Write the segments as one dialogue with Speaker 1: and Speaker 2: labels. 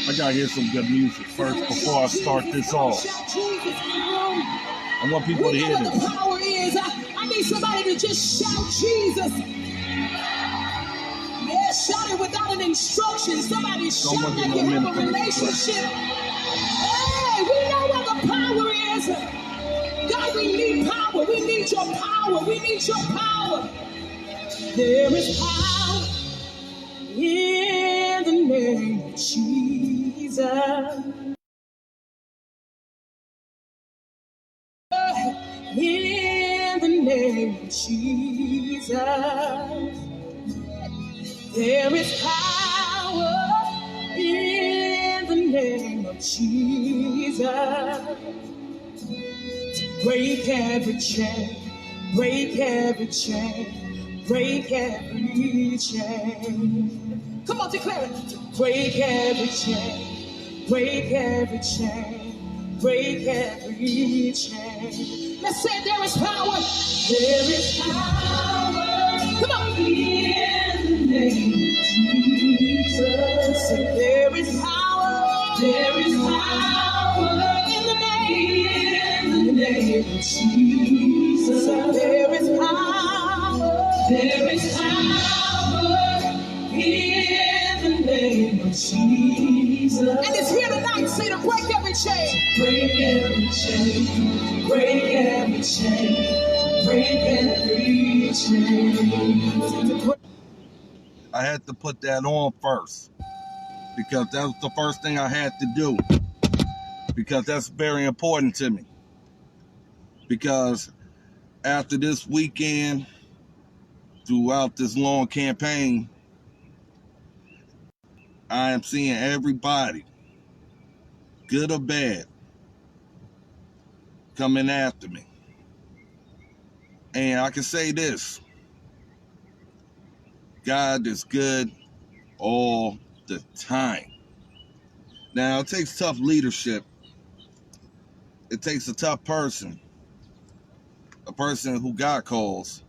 Speaker 1: I gotta hear some good music first before I start this off. I want people to hear this.
Speaker 2: The power is. I need somebody to just shout Jesus. Yeah, shout it without an instruction. Somebody shout like you have a relationship. Hey, we know where the power is. God, we need power. We need your power. We need your power. There is power in the name of Jesus. In the name of Jesus. There is power in the name of Jesus. Break every chain, break every chain, break every chain. Come on, declare it. Break every chain, break every chain, break every chain. Let's say there is power. There is power. Come on. In the name of Jesus. Say there is power. There is power in the name of Jesus. There is power. There is power in the name of Jesus. And it's here tonight. Say to break every chain. Break every chain. Break every chain. Break every chain.
Speaker 1: I had to put that on first because that was the first thing I had to do, because that's very important to me. Because after this weekend, throughout this long campaign, I am seeing everybody, good or bad, coming after me. And I can say this: God is good all the time. Now, it takes tough leadership. It takes a tough person, a person who God calls,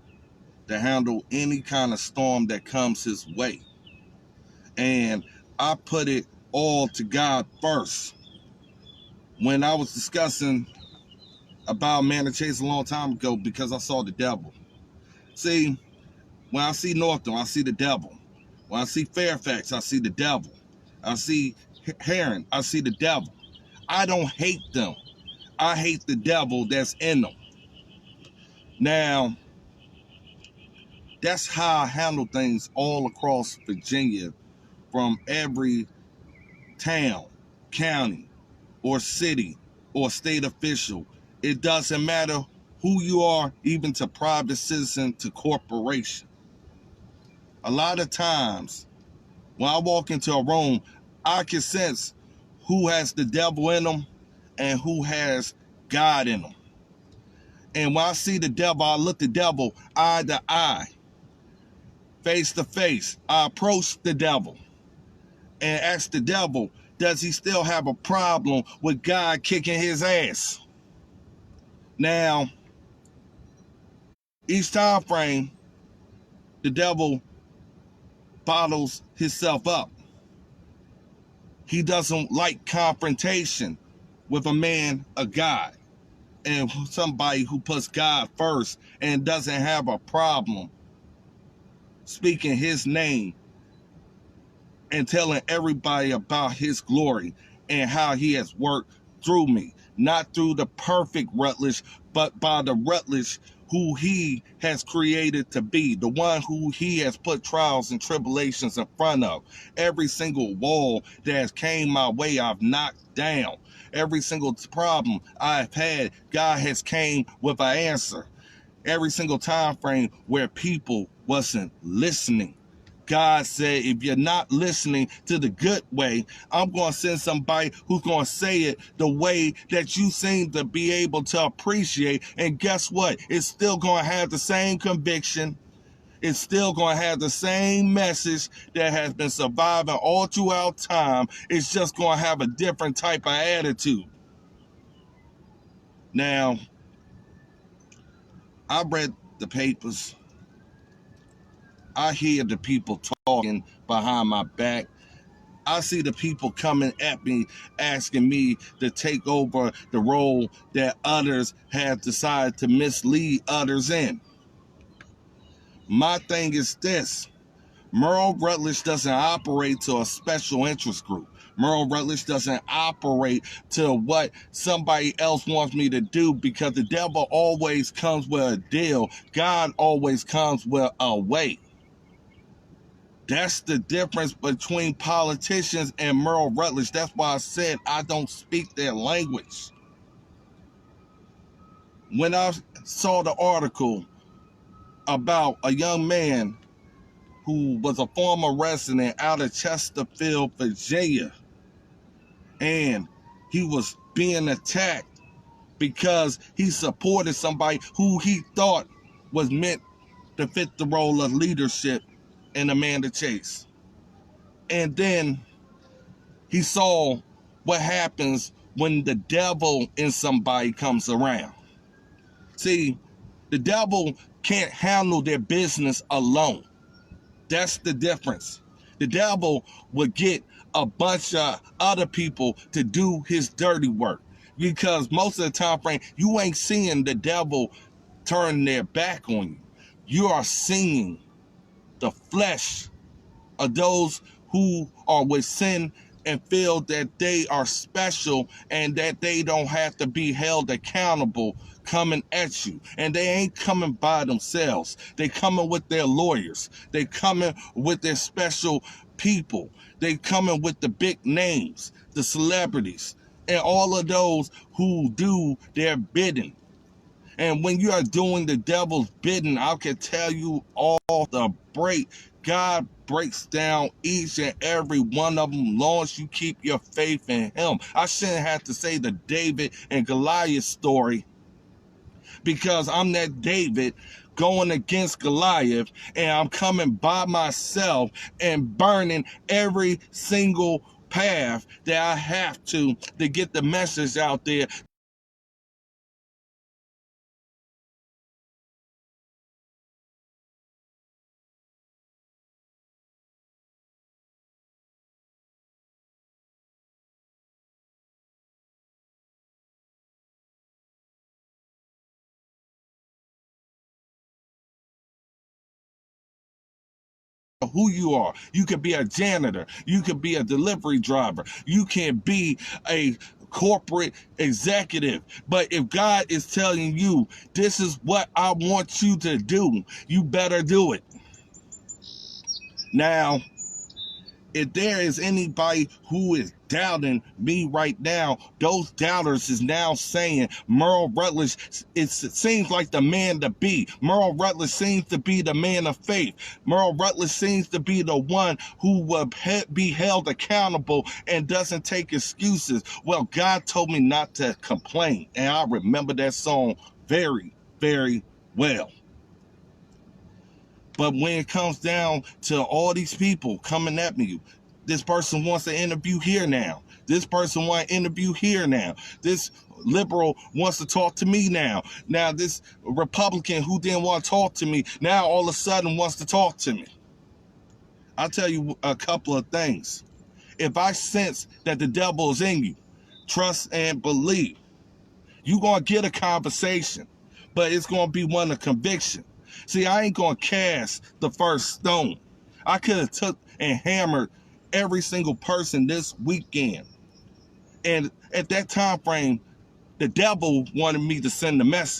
Speaker 1: to handle any kind of storm that comes his way. And I put it all to God first. When I was discussing about Man of Chase a long time ago, because I saw the devil. See, when I see Northam, I see the devil. When I see Fairfax, I see the devil. I see Heron, I see the devil. I don't hate them. I hate the devil that's in them. Now, that's how I handle things all across Virginia, from every town, county, or city, or state official. It doesn't matter who you are, even to private citizen to corporation. A lot of times, when I walk into a room, I can sense who has the devil in them and who has God in them. And when I see the devil, I look the devil eye to eye, face to face. I approach the devil and ask the devil, does he still have a problem with God kicking his ass? Now, each time frame, the devil bottles himself up. He doesn't like confrontation with a man of God and somebody who puts God first and doesn't have a problem speaking his name and telling everybody about his glory and how he has worked through me. Not through the perfect Rutledge, but by the Rutledge who he has created to be, the one who he has put trials and tribulations in front of. Every single wall that has came my way, I've knocked down. Every single problem I've had, God has came with an answer. Every single time frame where people wasn't listening, God said, if you're not listening to the good way, I'm going to send somebody who's going to say it the way that you seem to be able to appreciate. And guess what? It's still going to have the same conviction. It's still going to have the same message that has been surviving all throughout time. It's just going to have a different type of attitude. Now, I read the papers. I hear the people talking behind my back. I see the people coming at me, asking me to take over the role that others have decided to mislead others in. My thing is this. Merle Rutledge doesn't operate to a special interest group. Merle Rutledge doesn't operate to what somebody else wants me to do, because the devil always comes with a deal. God always comes with a way. That's the difference between politicians and Merle Rutledge. That's why I said I don't speak their language. When I saw the article about a young man who was a former resident out of Chesterfield, Virginia, and he was being attacked because he supported somebody who he thought was meant to fit the role of leadership in Amanda Chase. And then he saw what happens when the devil in somebody comes around. See, the devil can't handle their business alone. That's the difference. The devil will get a bunch of other people to do his dirty work, because most of the time frame, you ain't seeing the devil turn their back on you. You are seeing the flesh of those who are with sin and feel that they are special and that they don't have to be held accountable coming at you. And they ain't coming by themselves. They coming with their lawyers. They coming with their special people. They coming with the big names, the celebrities, and all of those who do their bidding. And when you are doing the devil's bidding, I can tell you all the break. God breaks down each and every one of them, long as you keep your faith in him. I shouldn't have to say the David and Goliath story, because I'm that David going against Goliath, and I'm coming by myself and burning every single path that I have to get the message out there. Who you are. You could be a janitor. You could be a delivery driver. You can be a corporate executive. But if God is telling you, this is what I want you to do, you better do it. Now, if there is anybody who is doubting me right now, those doubters is now saying Merle Rutledge, it seems like the man to be. Merle Rutledge seems to be the man of faith. Merle Rutledge seems to be the one who will be held accountable and doesn't take excuses. Well, God told me not to complain, and I remember that song very, very well. But when it comes down to all these people coming at me, this person wants to interview here now. This person wants to interview here now. This liberal wants to talk to me now. Now this Republican who didn't want to talk to me, now all of a sudden wants to talk to me. I'll tell you a couple of things. If I sense that the devil is in you, trust and believe, you're going to get a conversation, but it's going to be one of conviction. See, I ain't going to cast the first stone. I could have took and hammered every single person this weekend. And at that time frame, the devil wanted me to send a message.